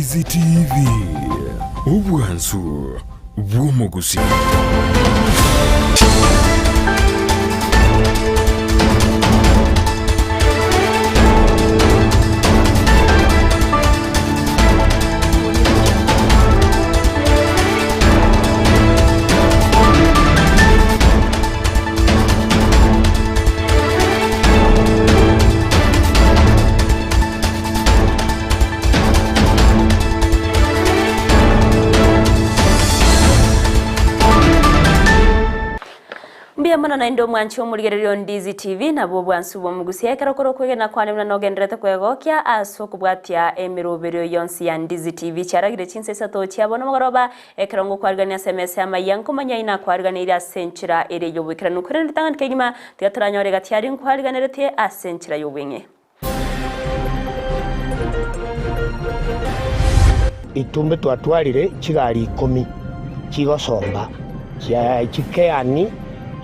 Ndizi TV ubwansu bw'omugusi. Mana na ndo mwancho muligererio Ndizi TV na bwansu bw'omugusi ekarokoro kwegena kwane na ogenderete kwegokia aso kubwatia emiroberio yonsi ya Ndizi TV charagire Chinsa Isato cyabona mugoroba ekarongo kwarigania SMS Amayia nkomanya ina kwariganira senchira ere yobwekera nukorera tangana kegima tigatoranya gati ari kwariganirete asenchira yobwenye itumbe twatwarire kigali 10 kigosomba kya kikeani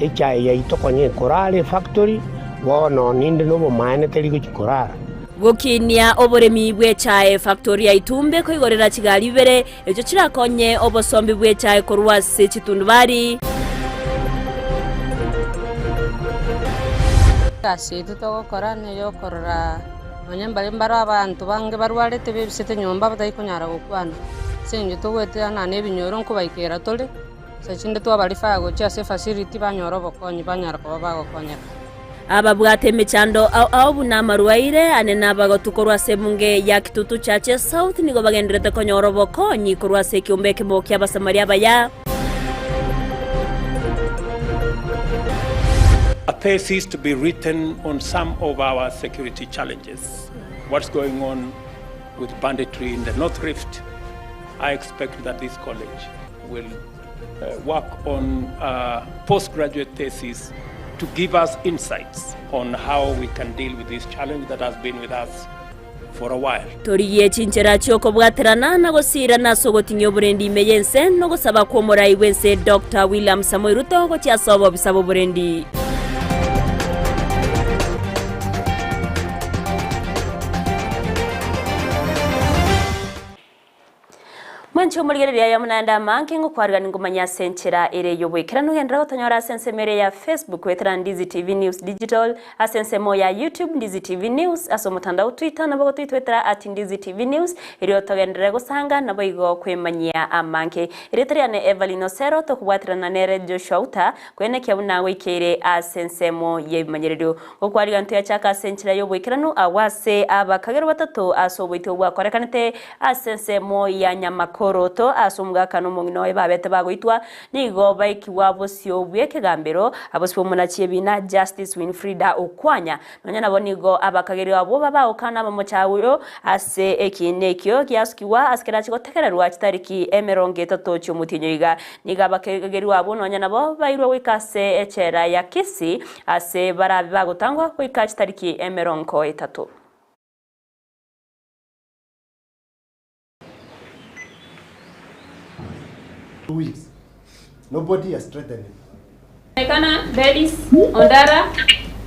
EKIA itokonye korale factory wono ninde no bomane teri kuchikorara gokinia oboremi BW'ECHAE factory ya itumbe ko igorera kigali bere ejo kirakonye obosombi BW'ECHAE korwase kitundubari kasi tutogokora neyo korora onyambale mbaro abantu bange barwarete bebisete nyomba batayikonyara gukwana senje togwete ana nebinyoro nko bayikera tole sachinde twabalifa gocha se facility banyoro OBOKONYI banyara ko bagokonya ABABWATE EMECHANDO au bunamaruaire anena bagotukorwa semunge ya kitutu chache South nigo bagenderete konyoro OBOKONYI korwa se kiombeke mokia basamaria baya A thesis to be written on some of our security challenges. What's going on with banditry in the North Rift? I expect that this college will work on postgraduate thesis to give us insights on how we can deal with this challenge that has been with us for a while. Toriye chinchera cyoko bwaterana na gosira na sogotinyo OBORENDI meyense no gusaba ko morai wense Dr. William Samoei Ruto go cyasaba bisaba OBORENDI. Mwancho muligereria ya munanda manke ngo kwarigana ngumanya senchera ere yobwekera nugendera otonyora sensemere ya Facebook wetera Ndizi TV News Digital asensemo ya YouTube Ndizi TV News aso mutandao Twitter nabo twitwetera @Ndizi TV News iri otogendera gusanga nabo igo kwemanyia amanke iri ne Everline Osero to kubwatirana nere Joshua Auta kwene kyabuna wikere asensemo yemanyererio ngo kwarigana ntu ya chaka senchera yobwekera nu awase ABAKAGERWA batatu aso bwito bwa kwarekanete asensemo ya Nyamakoro roto asumga kanu mungino ebabete bagoitwa nigo baikiwa BOSIO bwekegambero abospo munachiye bina Justice Winfrida Okwanya nonyana bonigo ABAKAGERIO abo baba okana mamochawo ase ekinekyo kyasukiwa askera chikotekererwa chitariki emeronge toto cyumutinyoiga niga ABAKAGERIO abo nonyana bo bairwa wikase echera ya Kisii ase barabi bagotangwa kwika chitariki emerongo 3 2 weeks. Nobody has threatened him. EKINA, Belis, Ondara,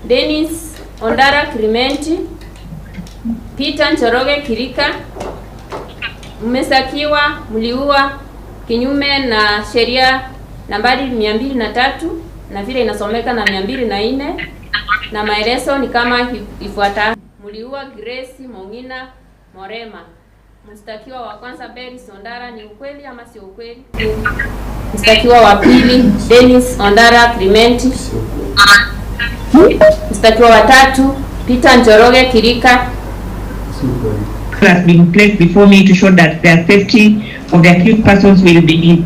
Dennis, Ondara, Clementi, Peter Njoroge, Kirika, mmesakiwa, mliua, kinyume na sheria nambari 203 na vile inasomeka na 204 na maelezo ni kama ifuata. Mliua Grace Mongina Morema. Mstakiwa wa kwanza Belis Ondara ni ukweli ama si ukweli? Mstakiwa wa pili Dennis Ondara Clementi. Mstakiwa wa tatu Peter Njoroge Kirika. Has been placed before me to show that the safety of the accused persons will be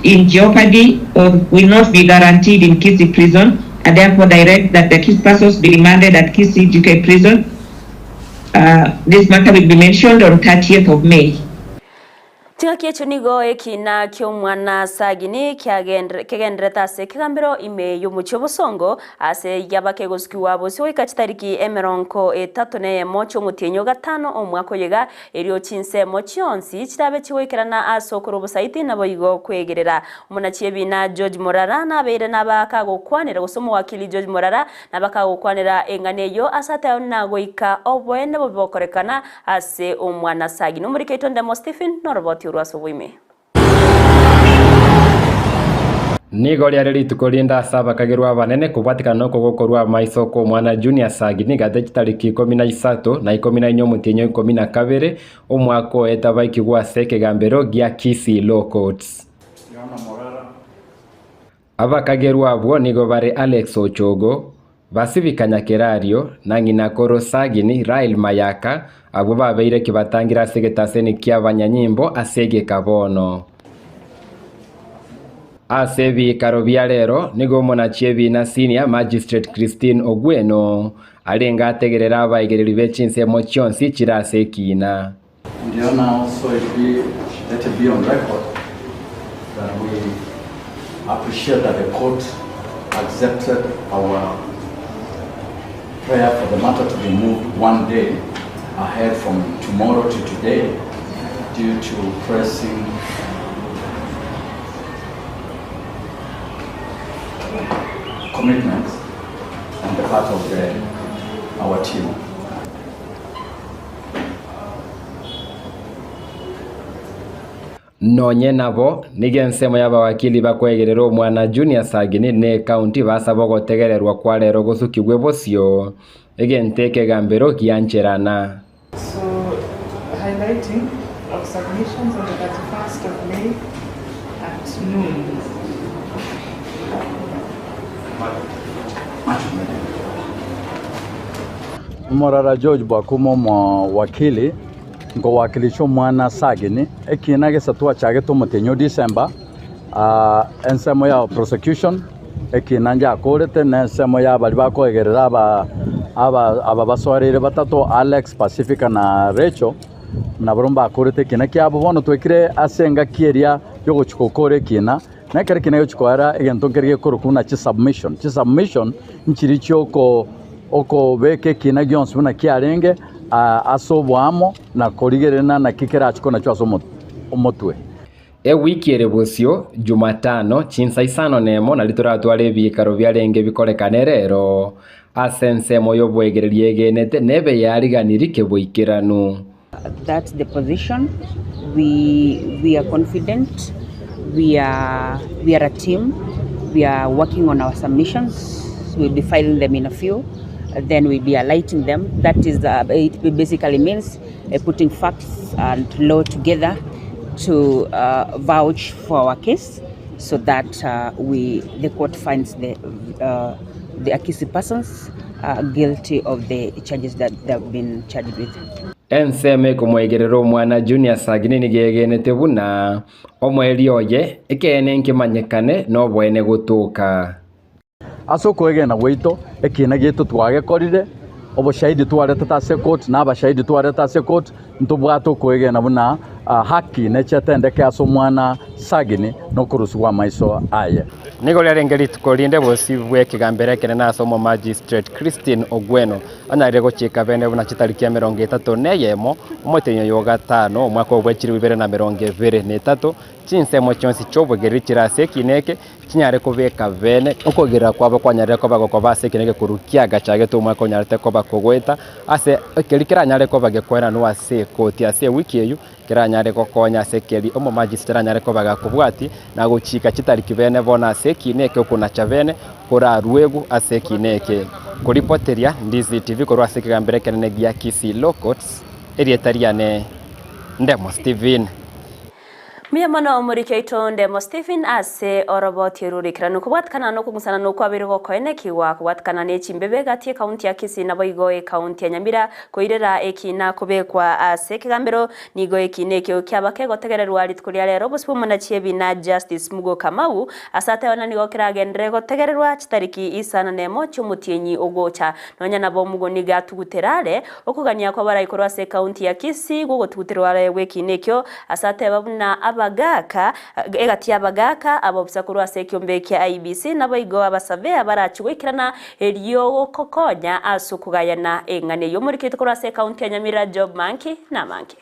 in jeopardy or will not be guaranteed in Kisii prison, and therefore direct that the accused persons be remanded at Kisii UK prison. This matter will be mentioned on 30th of May. Mutinga kiecho nigo ekina kyo mwana sagini kegendreta ase kigambiro ime y'omuchi obosongo ase yabake GOSUKIGWA BOSIO ikachitariki 31 cy'omutinyo gatano omwaka oyega erio chinsemo chionsi chirabe chigoikerana ase okoro obosaiti nabo igo kwegerera omonachi ebina George Morara nabeire nabakagokwanera gosoma wakili George Morara nabakagokwanera enganeyo asate nagoika obwene bobokorekana ase omwana sagini omurikeito ndemo Stephen noroboti urwaso bwime Nigo ria rituko rienda ABAKAGERWA banene kubwatikana no gukorwa maiso ko mwana junior sagini gatheki tariki 13 na 14 mutinyo 12 omwako etabaikigwa seke gambero gia Kisii Law Courts. ABAKAGERWA abo nigo bare Alex Ochogo basibikanya kerario na ngina koro sagini Rail Mayaka abo babeire kibatangira segetaseni kia banyanyimbo asege kabono. Asebi karobia rero nigo monachi ebina senior magistrate Christine Ogweno alenga ategerera abaegereri b'echinsemo chionsi chirase EKINA. And also let it be on record that we appreciate that the court accepted our prayer for the matter to be moved one day ahead from tomorrow to today due to pressing commitments on the part of our team. Nonye nabo nigensemo y'abawakili bakwegerera omwana junior sagini ne county basaba gotegererwa kwa rero GOSUKIGWA BOSIO egenteke gambero kiancherana. So highlighting of submissions on the 31st of May at noon. Morara George Bwakumo wakili ngo wakilisho mwana sagini EKINA gesatua chage to mutinyo December ensemo ya prosecution EKINA nja akorete na ensemo ya bali bakogerera aba basorere batatu Alex Pacifica na Rachel na bromba akorete EKINA kyabo bono twekire asenga kieria yo gochikokore EKINA na kare kina yo chikwara egento kerige korukuna chi submission nchiricho oko beke EKINA gyonsi buna kiarenge asobwamo na korigerena na kikera chikona chwaso omotwe. Wiki ere BOSIO Jumatano Chinsa Isato nemo na lituratware bikaro byarenge bikorekane rero asensemo yo bwegererie genete nebe yariganiri keboikiranu. That's the position. We are confident. We are a team. We are working on our submissions. We'll be filing them in a few. Then we'll be highlighting them. That is it basically means putting facts and law together to vouch for our case, so that the court finds the accused persons guilty of the charges that they've been charged with. Enseme kumwegerero mwana junior sagini nigegenete buna omweri oye ekene nkimanyekane no bwene gutuka asoko egena gweito EKINA gitu twage korire oboshahidi twareta tase court na abashahidi twareta tase court ntubwato kwegena buna haki nechetendeke aso mwana sagini no kuruswa maiso aye nigo rerengeri tukorinde bosi bw'ekigambere kene nasomo magistrate Christine Ogweno anyarire gochika bene buna chitariki ya 31 omotenyo yo gatano omwaka obwechiri 2023 chinsemo chionsi chobwegeri chirase EKINA chinyare kubeka bene okogera kwabo kwanyare ko bagokobase EKINA kurukia gachage to mwaka onyarete ko bakogweta ase ekerikira nyare ko bagekwera no ase koti ase wiki eyu kiranyare ko konya sekeri omo magistrate nyare ko bagakubwati na gochika chitariki bene bona ase EKINA okuna chavene kora ruegu ase EKINA kuripoteria Ndizi TV korwa ase kigambere kenene gia Kisii Law Courts erietariane ndemo Stephen Miyamano omurikyo itonde mo Stephen ase oroboti rurikirano kubwatkana no kugusana no kwabirgo koenekiwa kubwatkana ne chimbebe gati county ya Kisii na boigo county ya Nyamira koirera ekina kobekwa ase kigambero nigo ekine kyo kyabake gotegererwa ritkuria rero busimo na chiebi na Justice Mugo Kamau asate ona nigo kiragendere gotegererwa chitariki isana nemo cyumutienyi ogocha nonya nabo mugo niga tuguterare okugania kwa baraikorwa ase county ya Kisii gogo tuguterware wekine kyo asate babuna abagaka egati abagaka abobusakuru ase kyombe kya IBC nabo igo abasave abarachugwikirana eriyo kokonya asukugayana engane yo muri kitoko ase county ya Nyamira job monkey na monkey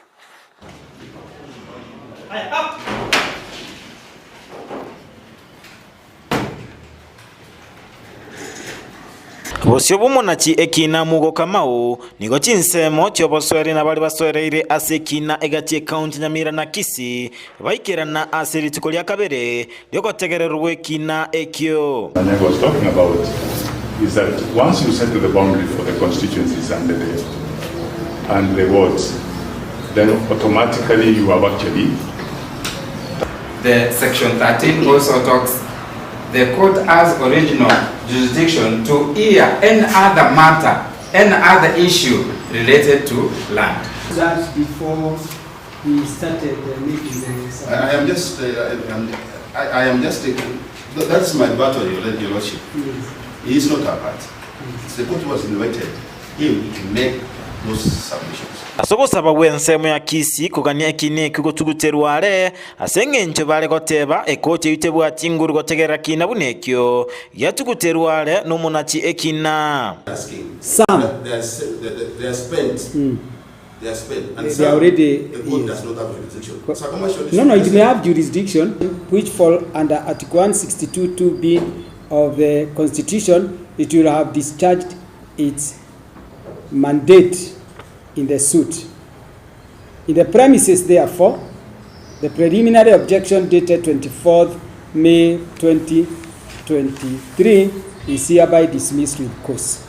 Bosio bumonachi ekina mugo kamao nigo chinsemo cyoboswere nabali baswereire ase ekina egati county Nyamira na Kisii baikirana ase ritiko lya kabere lyogotegererwa ekina ekyo. And I was talking about is that once you settle the boundary for the constituencies and the wards, then automatically you have actually the section 13 also talks the court has original jurisdiction to hear any other matter, any other issue related to land. That before we started making the I am just that's my battle, your lordship. Yes. He is not a part. Yes. The court was invited him to make those submissions. Asogosaba wensemo ya Kisii kugania ekine kugotuguterware asengencho bare goteba ekoche yitebwa tinguru gotegera kina bunekyo yatuguterware no munachi ekina Some they are spent. They are spent and they already the court does not have jurisdiction. No, it may have jurisdiction which fall under Article 162(2)(b) of the Constitution. It will have discharged its mandate in the suit. In the premises, therefore, the preliminary objection dated 24th May 2023 is hereby dismissed with cause.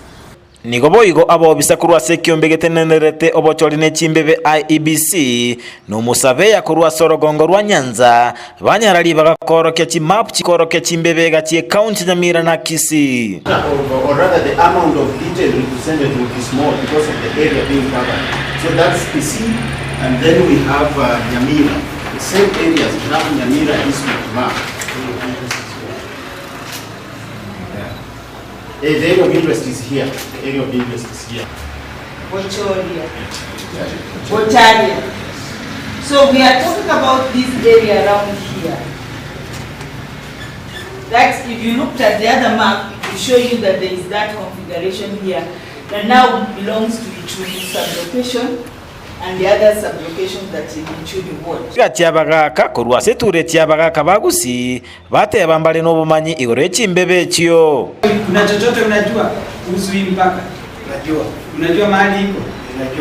Nigoboigo abo bisakuru ase kyombe getenenerete obochori ne chimbebe IEBC no musave yakurwa sorogongo rwa Nyanza banyarali bagakorokya chimap chikorokya chimbebe gati county Nyamira na Kisii. Or rather the amount of detail represented will be small because of the area being covered. So that's Kisii, and then we have Nyamira. The same areas, now Nyamira is Mukma. The area of interest is here. The area of interest is here. Bocharia. So we are talking about this area around here. That if you looked at the other map, it will show you that there is that configuration here that now belongs to Ichudi sublocation and the other sublocation that is Ichudi ward. Gati abagaka kurwa seture tiabagaka bagusi bateba mbale n'obumanyi igore chimbebe ekyo. Kuna chochote unajua kuhusu hii mpaka? Unajua mahali iko?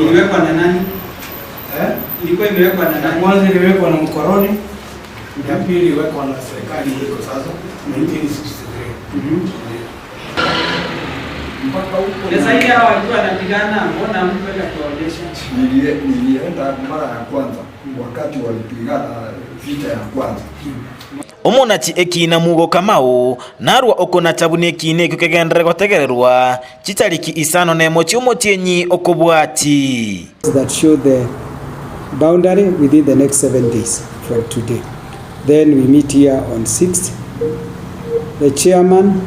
Iliwekwa na nani? Ilikuwa imewekwa na nani? Kwanza iliwekwa na mkoroni, ya pili iliwekwa na serikali iko sasa 1963. Mpaka huko. Sasa hii hao walikuwa wanapigana, mbona mtu kwenda kuonyesha? Nilienda mara ya kwanza wakati walipigana vita ya kwanza. Omonachi ekina mugo kamao narwa okona tabune ekine kukegendere gotegererwa chitariki isano nemo cyumutienyi okobwati that show the boundary within the next 7 days from today. Then we meet here on 6th. The chairman,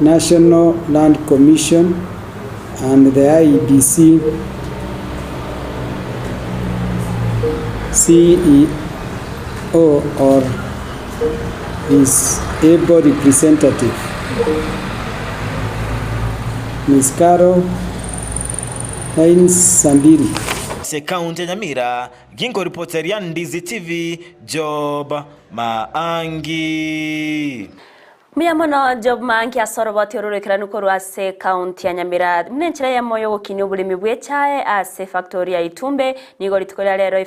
National Land Commission, and the IEBC CEO or his able representative, Ms. Carol Hines Sandiri. Se county Nyamira, gingo reporter ya Ndizi TV, Job Maangi. Miyamono job manki asoro batorore kiranu koru ase county ya Nyamira mnenchira ya moyo gukini obulimi bw'echae ase factory ya Itumbe nigo litukola lero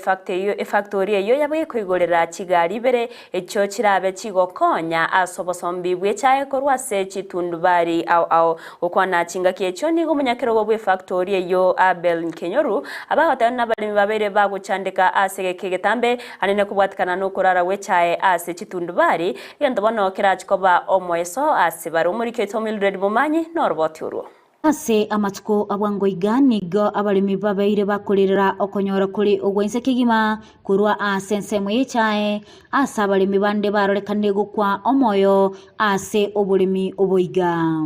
factory yo yabuye kwigorera kigali bere echo kirabe kigokonya ase obosombi bw'echae koru ase chitundubari au okwana chinga kiecho nigo munyakero bwe factory yo Abel Kenyoru abahata n'abalimi babere baguchandika ase kegetambe anene kubwatikana no kurara w'echae ase chitundubari yandabona kirachikoba Omoeso asibara umurike Mildred Mumanyi n'oroboturo ase amatuko abwangoiga nigo abalimi babaire bakorera okonyora kuri ogwense kigima kurwa ase nsemo y'echae ase abalimi bande barorekane gukwa omoyo ase obulimi oboiga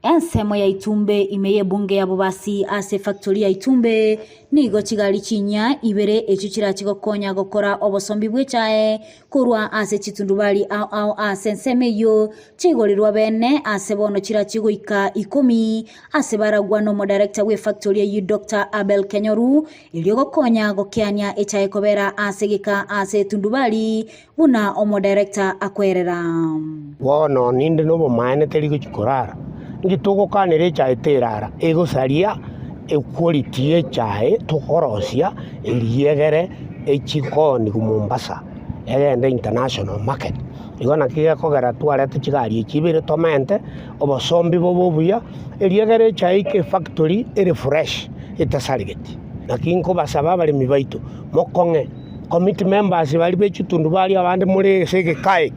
ensemo ya Itumbe imeye bunge ya bobasi ase factory ya Itumbe nigo kigali kinya ibere echo kirakigokonya gokora obosombi bw'echae kurwa ase chitundubali au ase nseme yo kigorirwa bene ase bono kirakigoika 10 ase baragwa no mo director we factory ya Dr. Abel Kenyoru iliyogokonya gokianya echae kobera ase gika ase tundubali buna omo director akwerera wono ninde no bomane teligo chikorara ngitugo kanere chae terara ego saria equality chae tukorosia eliegere echikoni kumombasa egende international market igona kiga kogera tware tukigari kibire tomente obosombi bobuya eliegere chae ke factory ere fresh etasaligeti nakinko basaba bali mibaitu mokonge committee members bali bechitundu bali abande muri sege kai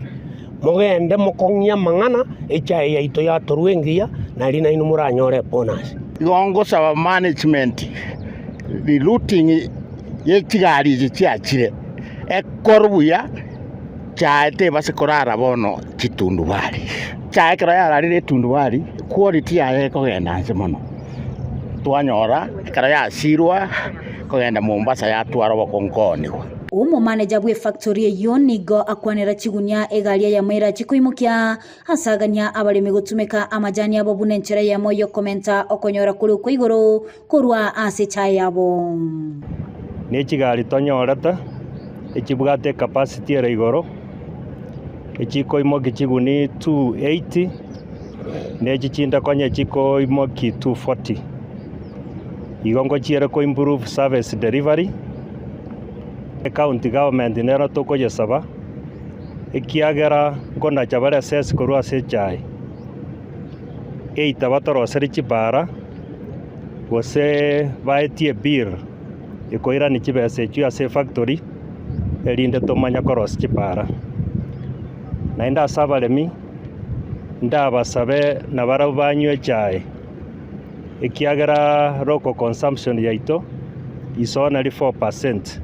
mogende mokonya mangana echae yaito ya torwengia na lina inu muranyore bonus igongo saba management the looting ye kigari chiachire ekorbuya chaete basekorara bono chitundu bali chae kra ya rire tundu bali quality ya kogenda nse mono twanyora kra ya sirwa kogenda Mombasa ya twaro bokonkoni umo manager bwe factory yo nigo akwanera kigunya egalia ya mera chikuimukia hasaganya abalimi gutumeka amajani abo bunenchera ya moyo komenta okonyora kuri kwigoro kurwa ase chai yabo ne kigali tonyorata ekibwate capacity era igoro ekiko imoki kiguni 280 ne kichinda konye kiko imoki 240 igongo chiere ko improve service delivery county government nera toko yesaba ekiagera ngona chabara ses korwa se chai eita batoro serichi bara gose baetie beer ekoira ni chibese chu ase factory elinde tomanya koros chipara naenda sabalemi ndaba sabe nabara banywe chai ekiagera local consumption yaito isona li 4%.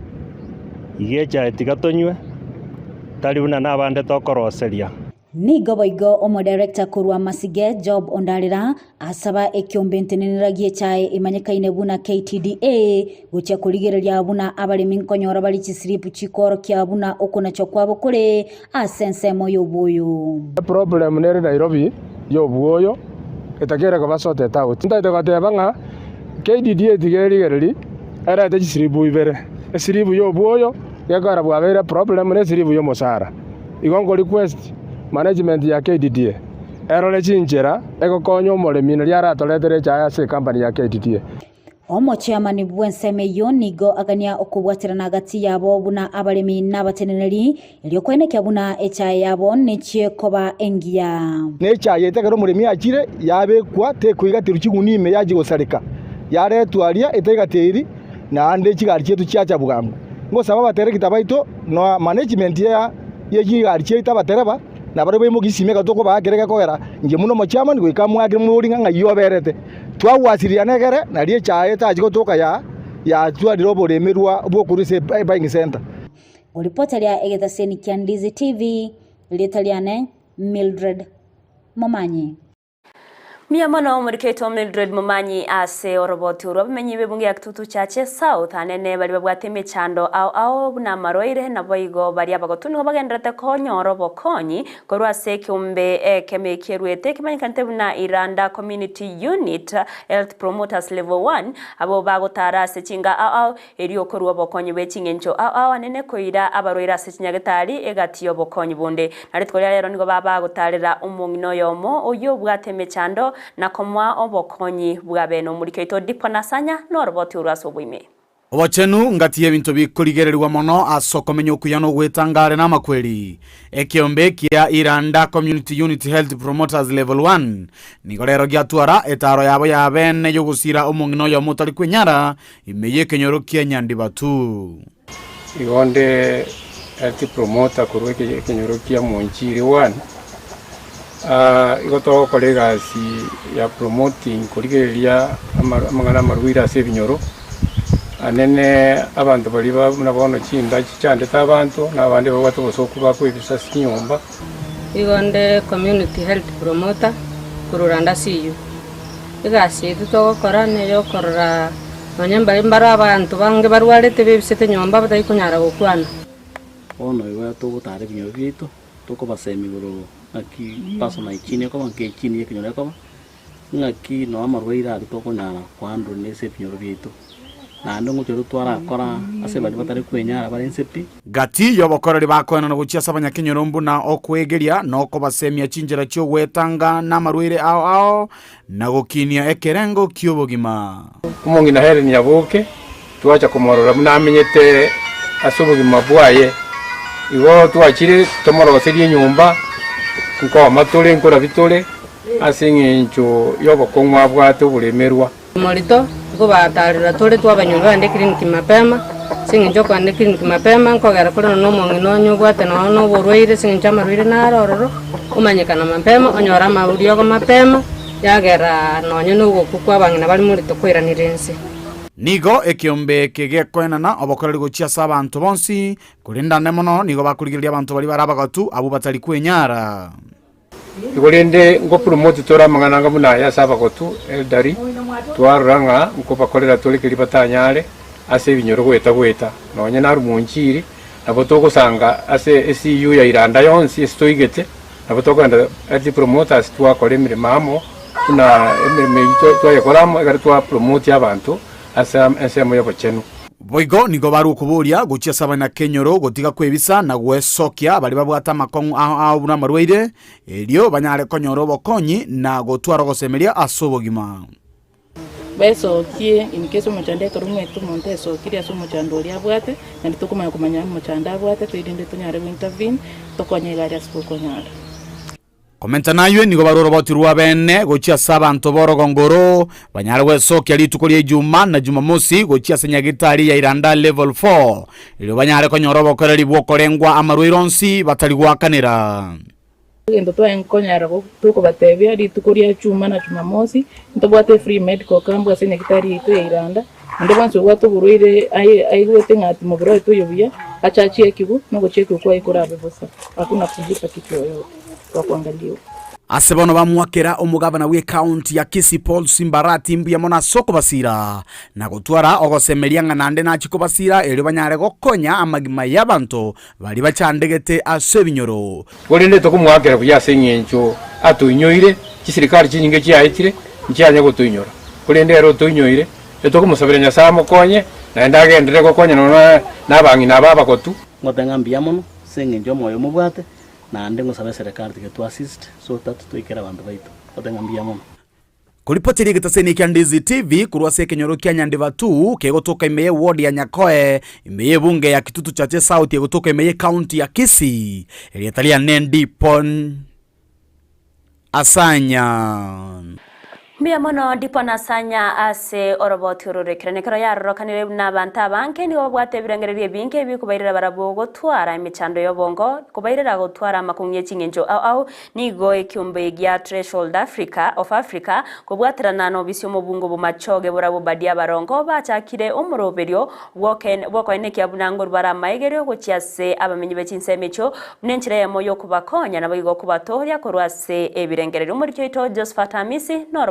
Igecha etigatonywe tali una nabande tokoroseria nigo boigo omo director kurwa masige job ondalira asaba ekyombentenera GIECHIBEBE imanyikaine buna KTDA gucha kuligereria buna abalimi nkonyora bali kisiripu chikoro kya buna okona chokwabo kule asense moyo boyo problem nere Nairobi yo boyo etakera ko basote tawo tinda tegatebanga KTDA tigereri era tesiribu ibere esiribu yo boyo yakara bwabera problem ne siribu yo mosara igongo request management ya KTDA erole chinjera egokonyo molemi ne yara toletere cha ase company ya KTDA omo chairman bwenseme yo nigo agania okubwatirana gati yabo buna abalemi n'abateneneri iliyokwene kya buna echae yabo nechie koba engia nechae yetegero mulemi akire yabe kwa te kuigatiru chigunime yaji gosarika yare twaria etegateri na ande chigari chetu chiacha bugambo ngo saba batere kitabaito no management ya yigari cheta batereba na bari bemo gisime gatoko bagereka kogera nge muno mo chairman gwika mwage muringa ngayo berete twawasiria negere na rie chae ta jigotoka ya twadiro boremerwa bwokurise buying center Olipotalia egetaseni Kiandizi TV litaliane Mildred Momanyi Miamano muriketo Mildred Mumanyi ase oroboti urabamenyi bebunge ya kitutu chache South anene bali babwate EMECHANDO au na maroire na boigo bali abagotuni ngo bagenderete konyo OBOKONYI korwa ase kiumbe kemekerwete kimanyikante na Iranda Community Unit Health Promoters Level 1 abo bagotara ase chinga au erio korwa OBOKONYI bechingencho au anene koira abaroira ase chinyagetari egati OBOKONYI bonde naritkolya rero nigo baba gotarira umungino yomo oyo bwate EMECHANDO na komwa OBOKONYI bwabeno muriketo diponasanya no roboti uraso bwime Obachenu ngati ebintu bikurigererwa mono asokomenyo kuyano gwetangare na makweli ekiombe kia Iranda Community Unit Health Promoters Level 1 nigorero gyatwara etaro yabo yabene yogusira umungino yo mutari kwenyara imeye kenyoro kianyandi batu igonde health promoter kurwe kenyoro kia monchiri 1 igoto kolegasi ya promoting kurigeria amagana marwira se binyoro anene abantu bali babona chinda chichande tabantu nabandi babatu bosokuba kwibisa sinyomba igonde community health promoter kururanda siyu igasi tutokora neyo korora nonyamba imbara abantu bange barwarete bebisete nyomba batayikunyara gukwana ono iwa tugutare binyoro bitu tukobasemigoro aki personal chini ko banke chini yekinyora ko ngaki no amarweira tutokonyara kwandro nese binyoro bitu na ndongo cyo twara akora ase bali batari kwenyara bari nsepi gati yobokorori bakoena no guchia sabanya kinyorombu na okwegeria no ko basemia chinjera cyo gwetanga na marwire ao na gokinia ekerengo kyobogima kumongi na hele ni yabuke tuacha kumorora munamenyete asubugima bwaye iwo tuachire tomoro serie nyumba nko matole nkora bitole asingencho yobokongwa bwate bulemerwa morito go batarira tole twabanyurwa ande clinic mapema singencho kwa ande clinic mapema nkogera kuri no mongino nyugwate no borweire singencha marwire na rororo umanyekana mapema onyora maurio go mapema yagera nonyo nugo kukwa bangina bali muri tokwiranirense nigo ekiombe kegekoenana obokoreri gochia sabantu bonsi kurinda nemono nigo bakurigiria abantu bali barabagatu abo batari kwenyara igolende ngo promote tora mangana ngabuna ya sabagotu eldari twaranga ngo bakorera tole kiri batanyare ase binyoro gweta nonye na rumunchiri nabo togusanga ase SCU ya Iranda yonsi stoigete nabo toganda ati promoters twakore mirimo na emirimo twayekoramo egaritwa promote abantu ase moyo bochenu boigo nigo baru kuburia guchia sabana kenyoro gotiga kwebisa na gwesokia bali babwata makongu au na marweire elio banyare konyoro OBOKONYI na gotwara gosemeria asobogima beso kie inikeso mochande korumwe tu monteso kiria so mochando ria bwate na nditukuma kumanya mochanda bwate twirinde tunyare intervene tokonyegara spokonyara komenta nayo nigo baroro botirwa bene gochia sabantu borogongoro banyare gwesokia litukoria Ijumaa na Jumamosi gochia senyagitari ya Iranda level 4 ilio banyare konyoro OBOKORERI bwokorengwa amarwironsi batari gwakanira endo to enkonyara tuko batebya litukoria Ijumaa na Jumamosi ntobwate free medical camp senyagitari itu ya Iranda ndo banso gwato burwire ai gwete ngati mubiro itu yobya achachi ekibu no gocheke kwa ikorabe bosa hakuna kujika kitu yoyote kwa kuangaliwa asebono bamwakera omugabana w'EKAONTI ya Kisii Paul Simbarati mbuya mona soko basira na gutwara ogosemeria nganande na chiko basira eri banyare gokonya amagima y'abantu bali bachandegete ase binyoro golinde tokumwakera kuya senyencho atuinyoire kisirikari chinyinge chiaitire nchanye gutuinyora golinde ero tuinyoire etokumusabira nyasamo konye na ndagendere gokonya na bangi na baba kotu ngotenga mbiamono senyencho moyo mubwate na ndengo sabe serikali to assist so that tuikera abantu baitu otengambia mono kuripotiri gitaseni kya Ndizi TV kurwase kenyoro kya nyandi batu kegotoka imeye ward ya Nyakoe imeye bunge ya Kitutu Chache South yegotoka imeye county ya Kisii elietalia nendi pon asanya Mbia mono ndipo nasanya ase oroboti ururekerane kero yarorokanire n'abantu abanke nibo babwate ebirengererio binke bikubairira barabo gotwara emechando yobongo kubairira gotwara amakumye chingenjo au nigo ekiombe gya threshold of Africa kubwaterana no bisyo mubungo bumachoge burabo badia barongo bachakire umuroberio bwokoine kyabunango bara AMAEGERIO gochiase abamenyi bechinse emecho nenchire yamoyo kubakonya nabo igo kubatoria korwase ebirengererio muri cyo ito Josephat Hamisi no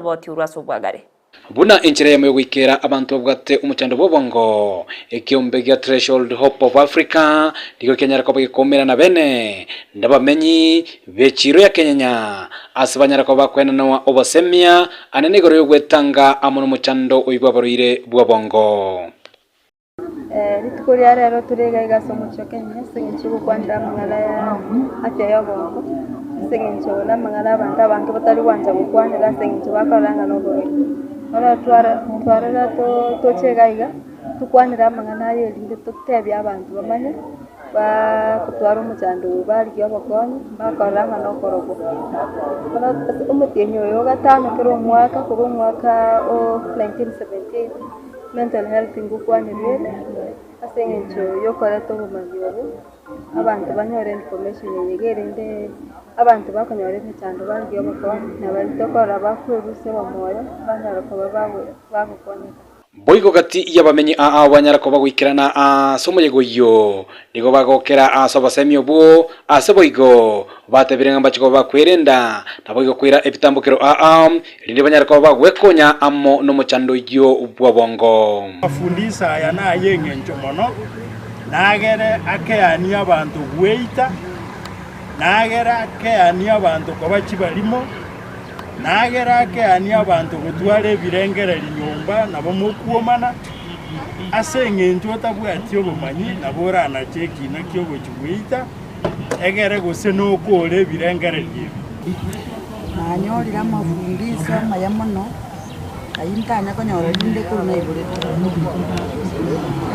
Buna inchire yamoyo gwikera abantu babwate umuchando bobongo ekiombe gya threshold hope of Africa digo kenyara ko bagikomera na bene ndabamenyi bechiro ya Kenya asibanyara ko bakwena no obosemia anenegoro yogwetanga amono muchando oigwa baruire bobongo Litukoria rero turega igaso mucho Kenya singichibu kwanda mangala ya afya yobongo singicho na mangala abantu abanke batari wanja gukwanira singicho bakoranga no bore ora twara to chegaiga tukwanira mangana yelinde tutebya abantu bamanye ba kutwara umuchando bari yobokonyi bakoranga no korogo ora umutenyo yo gatano kero mwaka kuro mwaka o 1978 mental health ngukwanire asengencho yokoreto bumanyobo abantu banyore information yegerende abantu bakonyore cyane bari yobokonyi nabari tokora bakuruse bamoya banyara ko babukonyeka Boigo gati yabamenyi abanyara ko bagwikirana somoyego yo nigo bagokera asobasemyo bo aseboigo batebirenga bachiko bakwerenda naboigo kwira ebitambukiro linde banyara ko bagwekonya ammo no muchando yo ubwabongo afundisa yana yengencho mono nagere akeani abantu gweita nagere akeani abantu ko bachibalimo nagera akeani abantu gutware birengereri nyumba nabo mukuomana asengenjo tabwati obumanyi naborana chekina kyo gochugwita egere gose no kore birengereri nanyorira mafundisho mayamono ayintanya konyora linde kuruna ibure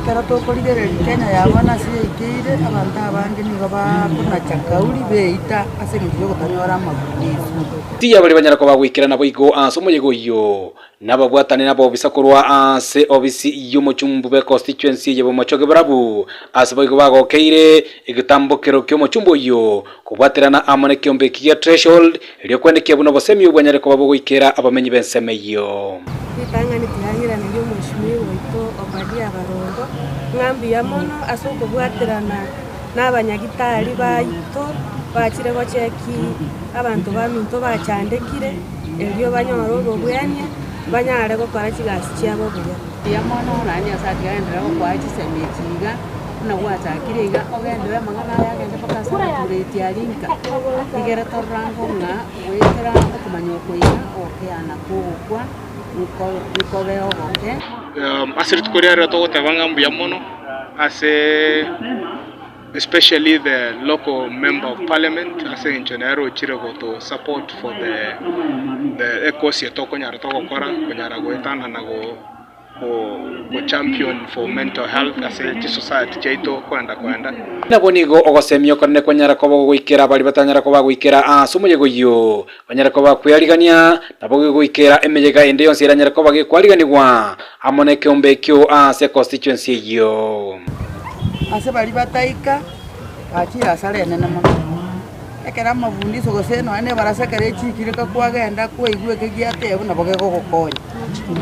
ekero tokorigereri Kenya yabona siyeikire abantu abange nigo bakuna chakauri beita asengenjo gotanyora mafundisho Tia bali banyara ko bagwikira nabo igo somoyego yo nababwatane nabo bisakorwa se obisi yo muchumbu be constituency yebo machoge barabu asboigo bagokeire igitambukiro kyo muchumbu yo kubwaterana amone kiombe kiya threshold ryo kwendeke buno bosemi ubanyare ko babugwikira abamenyi bensemeyo Bitanga nitihangira ndio mushimiwe ito obadia barongo ngambi ya mono asoko bwaterana n'abanyagitari bayito bakire gocheki abantu baminto bachandekire ebyo banyoro bobwanya banyare gokora kigasi cyabo buya ya mono nani asati gaendera ko kwachisemekiga na gwachakiriga ogendera mangana yagende pakasana kureti alinka igera torango nga wekera okumanya okoina okeana kugwa nikobeo goke asiri tukoria to tabanga ya mono especially the local member of parliament in Janeiro Chirego to support for the ecosia to konyara to kora konyara goetana na go champion for mental health as a society jaito kwenda nabonigo ogosemyo kone konyara ko gwikera bali batanyara ko bagwikera somoyego yo banyara ko bakwirigania nabo gwikera emejega ende yonse iranyara ko bagikwariganiwa amone kiombe kyo se constituency yo ase bali bataika akira salene na mono ekera mavundiso goseno ane barasekere chikireka kwagenda kweigwe kegiate buna bogego gokonya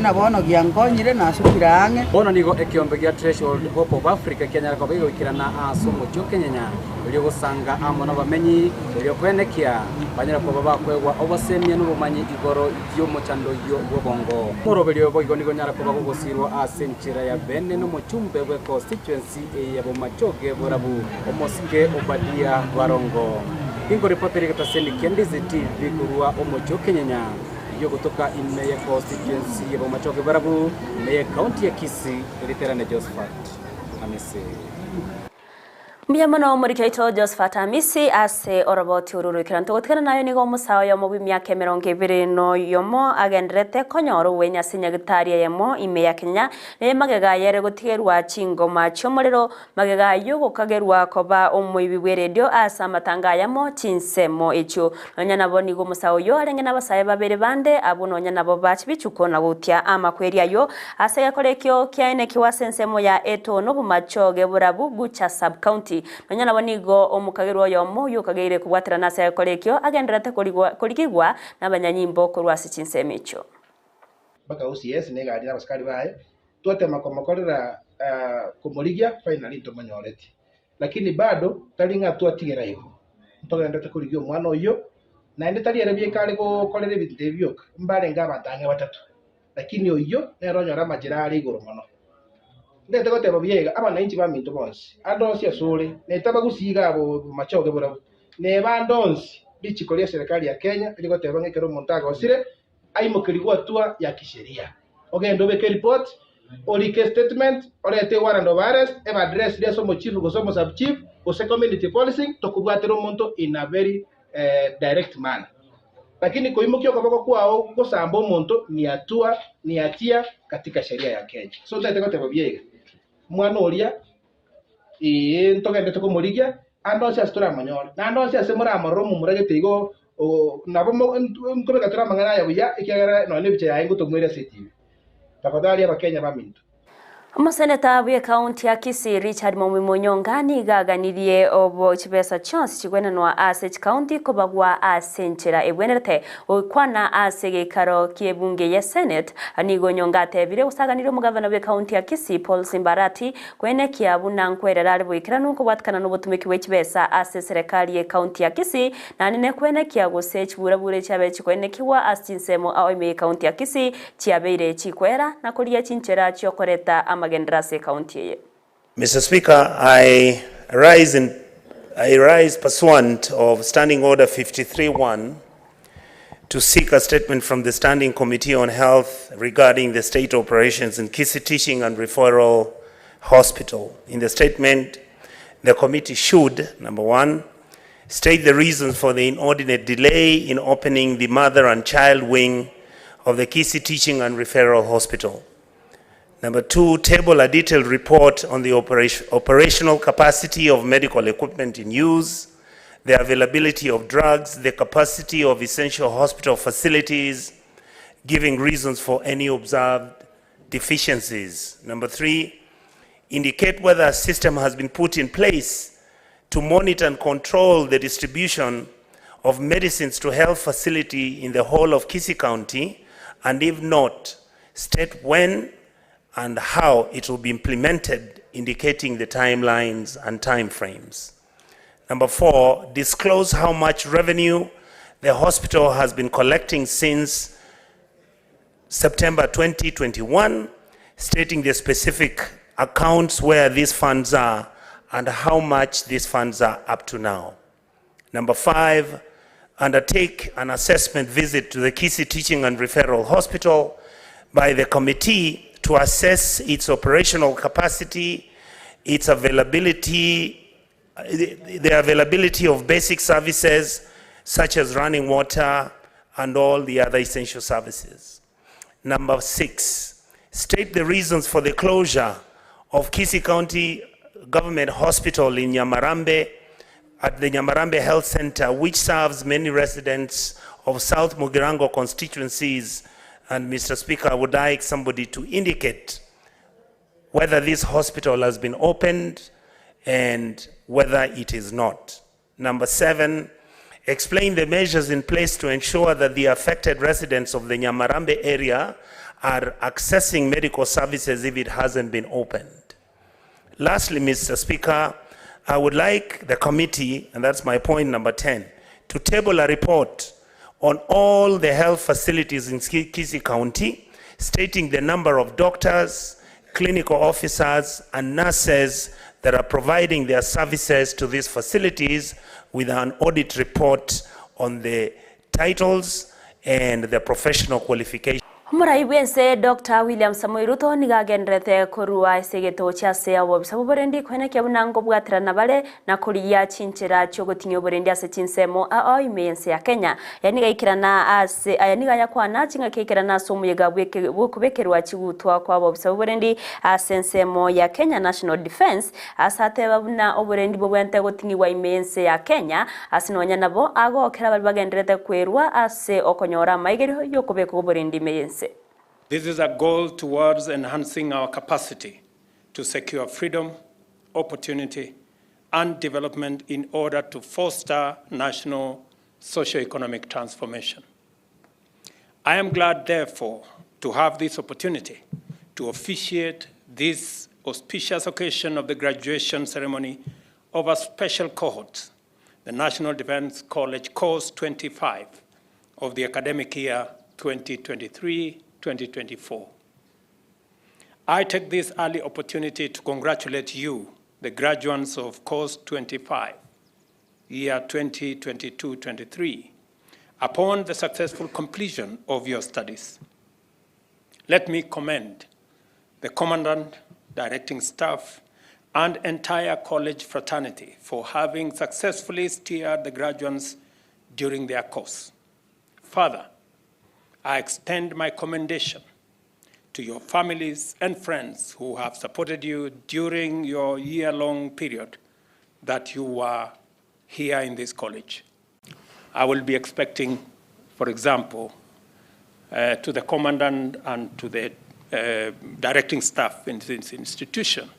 na bono giangonyire na sukirange bono nigo ekiombe gya threshold hope of Africa Kenya ko bigo kirana asomo cyo Kenya byo gusanga amona bamenyi byo kwenekia banyira ko babakwegwa obasemya n'ubumanyi igoro yo muchando yo bobongo morobelyo boigo nigo nyara ko bagosirwa asenchira ya bene no muchumbe we constituency ya bomachoge borabu omoske obadia barongo ingo reporteri kataseni kendizi TV kurua omocho Kenya yo kutoka Amayia constituency ya bomachoge barabu Amayia county ya Kisii literane Josephat Hamisi Miyamano murikaito Josephat Amisi ase oroboti ururukira ntugutikana nayo nigo musawo yo mu myaka 20 no yomo agendrete konyoro wenya sinyagitaria yemo ime ya Kenya ne magega yere gutigerwa chingoma chomorero magega yogokagerwa koba omuibi bwe radio asa matanga yamo chinsemo echo nonya nabo nigo musawo yo arenge nabasaye babere bande abo nonya nabo bachi bichuko na gutia amakweria yo ase yakorekyo kyaine kiwasensemo ya eto no bumachoge burabu gucha sub county nonya nabo nigo omukagerwa yo moyo kageire kubwaterana ase yakorekyo agenderete kurigigwa n'abanyanyimbo kurwasi chinsemicho baka OCS negari n'abasikari baye twatema komakorera kumurigia finally tumanyoreti lakini bado talinga twatigera hivo ntogendete kurigio mwana uyo na ende tali erebye kale ko kolera ebintu ebyo mbale ngabatanga batatu lakini uyo neronyora majira ali iguru mono ndete goteba byega abananchi baminto bonse andonsi asore netaba gusiga abo machoge bora ne bandonsi bichikolia serikali ya Kenya ili goteba ngekero montaga osire aimokirigwa tua ya kisheria ogendo beke report olike statement orete warrant of arrest eba address dia somo chief go somo sub chief go community policing to kubwatero monto in a very direct manner lakini koimokio kabako kwao go sambo monto ni atua ni hatia katika sheria ya Kenya so ndete goteba byega mwana oria ntogende tukumurigia ando cia stura manyora na ando cia semura amaromu muragete igo nabo mkobeka tura mangana ya buya ikiagara no nebiche ya ingo tumwere setivi tafadhali abakenya baminto Omuseneta bw'ekaunti ya Kisii Richard Monyongani gaganirie OBOCHIBESA chance chigwenanwa ase county kobagwa asenchera ebwenerete okwana ase gekaro kiebunge ya Senate anigo nyongate bire usaganire omugavana bw'ekaunti ya Kisii Paul Simbarati kwene kiabuna nkwerera ali bwikiranu kubwatikana n'obutumeki bw'ekibesa ase serikali ya county ya Kisii na nine kwene kiagose ekibura kyabe chikwene kiwa asinsemo aime county ya Kisii chiabeire chikwera na kulia chinchera chyokoreta Mr. Speaker, I rise pursuant of Standing Order 53-1 to seek a statement from the Standing Committee on Health regarding the state operations in Kisii Teaching and Referral Hospital. In the statement, the committee should, number one, state the reasons for the inordinate delay in opening the mother and child wing of the Kisii Teaching and Referral Hospital. Number two, table a detailed report on the operational capacity of medical equipment in use, the availability of drugs, the capacity of essential hospital facilities, giving reasons for any observed deficiencies. Number three, indicate whether a system has been put in place to monitor and control the distribution of medicines to health facility in the whole of Kisii County, and if not, state when and how it will be implemented, indicating the timelines and timeframes. Number four, disclose how much revenue the hospital has been collecting since September 2021, stating the specific accounts where these funds are and how much these funds are up to now. Number five, undertake an assessment visit to the Kisii Teaching and Referral Hospital by the committee to assess its operational capacity, its availability, the availability of basic services such as running water and all the other essential services. Number six, state the reasons for the closure of Kisii County Government Hospital in Nyamarambe at the Nyamarambe Health Center, which serves many residents of South Mugirango constituencies. And Mr. Speaker, I would like somebody to indicate whether this hospital has been opened and whether it is not. Number seven, explain the measures in place to ensure that the affected residents of the Nyamarambe area are accessing medical services if it hasn't been opened. Lastly, Mr. Speaker, I would like the committee, and that's my point number 10, to table a report on all the health facilities in Kisii County, stating the number of doctors, clinical officers, and nurses that are providing their services to these facilities, with an audit report on the titles and the professional qualifications. Murai wense Dr. William Samoei Ruto nigagenderete kurua isegeto chase obobisa oborendi kwene kyabuna ngobwaterana bale na kuriya chinchera cyo gotinyo oborendi ase chinsemo imense ya Kenya yani gaikirana ase ayaniga yakwana chinga kekirana somuyega bwekubekerwa chigutwa kwa obobisa oborendi asensemo ya Kenya National Defense asate babuna oborendi bobwente gotinyiwa imense ya Kenya asinonya nabo agokera bali bagenderete kwerwa ase okonyora AMAEGERIO yokobeka oborendi imense. This is a goal towards enhancing our capacity to secure freedom, opportunity, and development in order to foster national socio-economic transformation. I am glad, therefore, to have this opportunity to officiate this auspicious occasion of the graduation ceremony of a special cohort, the National Defense College Course 25 of the academic year 2023-2024. I take this early opportunity to congratulate you, the graduates of Course 25, year 2022-23, upon the successful completion of your studies. Let me commend the Commandant, directing staff, and entire college fraternity for having successfully steered the graduates during their course. Further, I extend my commendation to your families and friends who have supported you during your year-long period that you were here in this college. I will be expecting, for example, to the Commandant and to the directing staff in this institution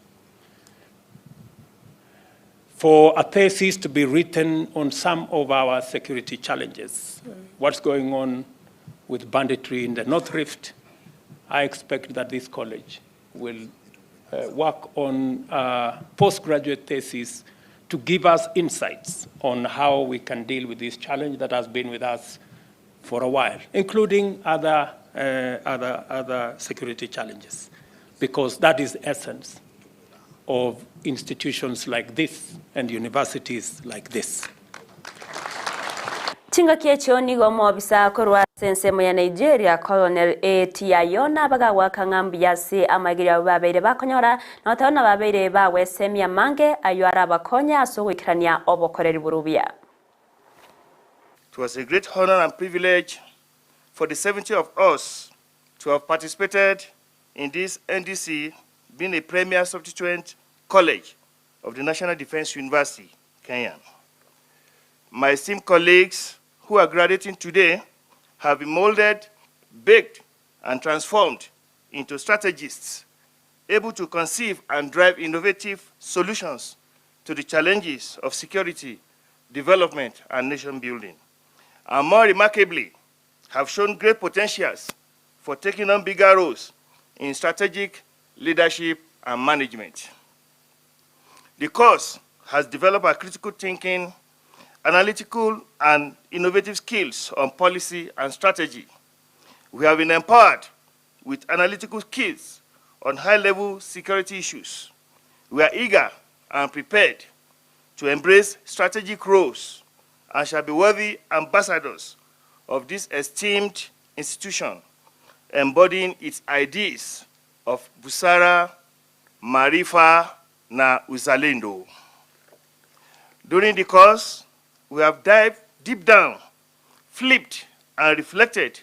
for a thesis to be written on some of our security challenges. What's going on with banditry in the North Rift? I expect that this college will work on a postgraduate thesis to give us insights on how we can deal with this challenge that has been with us for a while, including other security challenges, because that is the essence of institutions like this and universities like this. Chinga kiecho nigo mobisa korwa sensemo ya Nigeria Colonel Etiayona bagawa kangambi yasi AMAEGERIO babeire bakonyora na taona babeire bawesemia mange ayara bakonya asogwikirania obokoreri burubia. It was a great honor and privilege for the 70 of us to have participated in this NDC, being a premier substituent college of the National Defense University, Kenya. My esteemed colleagues who are graduating today have been molded, baked, and transformed into strategists, able to conceive and drive innovative solutions to the challenges of security, development, and nation building. And more remarkably, have shown great potentials for taking on bigger roles in strategic leadership and management. The course has developed a critical thinking, analytical and innovative skills on policy and strategy. We have been empowered with analytical skills on high-level security issues. We are eager and prepared to embrace strategic roles and shall be worthy ambassadors of this esteemed institution, embodying its ideas of busara, marifa, na uzalendo. During the course, we have dived deep down, flipped, and reflected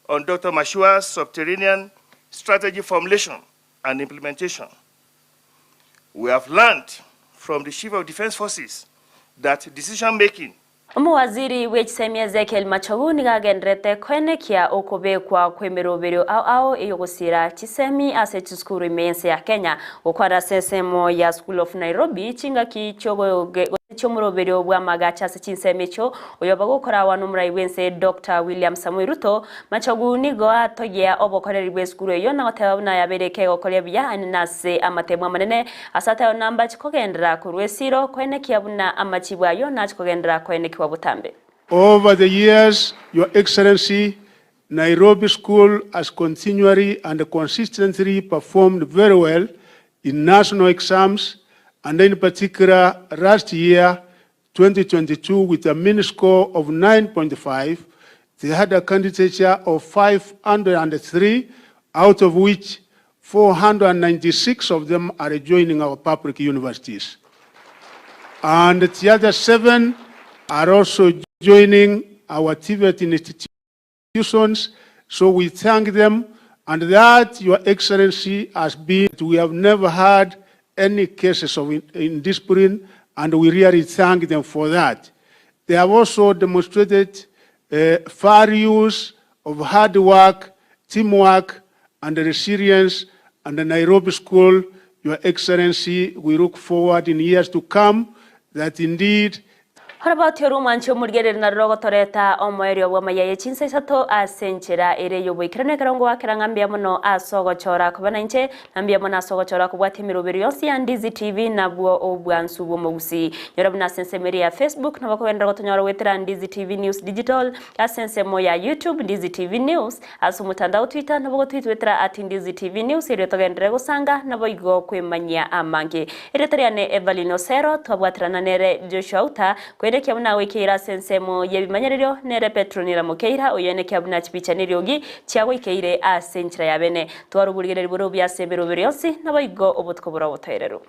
on Dr. Mashua's subterranean strategy formulation and implementation. We have learned from the Chief of Defense Forces that decision-making Waziri w'ekisemia Ezekiel Machogu nigagenderete kwenekia okobekwa kwemeroberio ao eyogosira kisemi ase chiskuru imense ya Kenya okwara sensemo ya School of Nairobi chinga kichogoge chomuroberio bwa magacha ase chinsemecho oyoba gukora wanu murai wense Dr. William Samoei Ruto Machogu nigo atogia obokoreri bwe skuru eyo na otebuna yabereke gokorebya anase amatemwa manene asata namba chikogendera kurwesiro kwenekia buna amachibwayo na chikogendera kwenekia wabutambe. Over the years, Your Excellency, Nairobi School has continually and consistently performed very well in national exams, and in particular last year, 2022, with a mean score of 9.5 they had a candidature of 503, out of which 496 of them are joining our public universities. And the other 7 are also joining our Tibetan institutions. So we thank them, and that, Your Excellency, has been, we have never had any cases of indiscipline, and we really thank them for that. They have also demonstrated fair use of hard work, teamwork, and resilience. And the Nairobi School, Your Excellency, we look forward in years to come that indeed Harabati rumancho murgerera na rogo toreta omoerio wa Amayia Chinsa Isato asenchera ere yobwekirano karongo akirangambia muno asogochora kubana inche nambia muno asogochora kubwati mirobero yonsi ya Ndizi TV nabwo obwansu bwo Gusii yorabuna sensemeri ya Facebook nabako wendra gotonyora wetera Ndizi TV News Digital asensemo ya YouTube Ndizi TV News asumutandao Twitter nabako twitwetera @Ndizi TV News ere togendere gusanga nabo igo kwemanya amange ere toriane Everline Osero twabwatirana nere Joshua Auta kwendekya muna wikira sensemo yebimanyererio nere Petronira Mukeira uyenekya muna chipichaniryo gi cyagwikeire asenchira yabene twarubulgerera BW'ECHAE nabo igo obutko buraboterero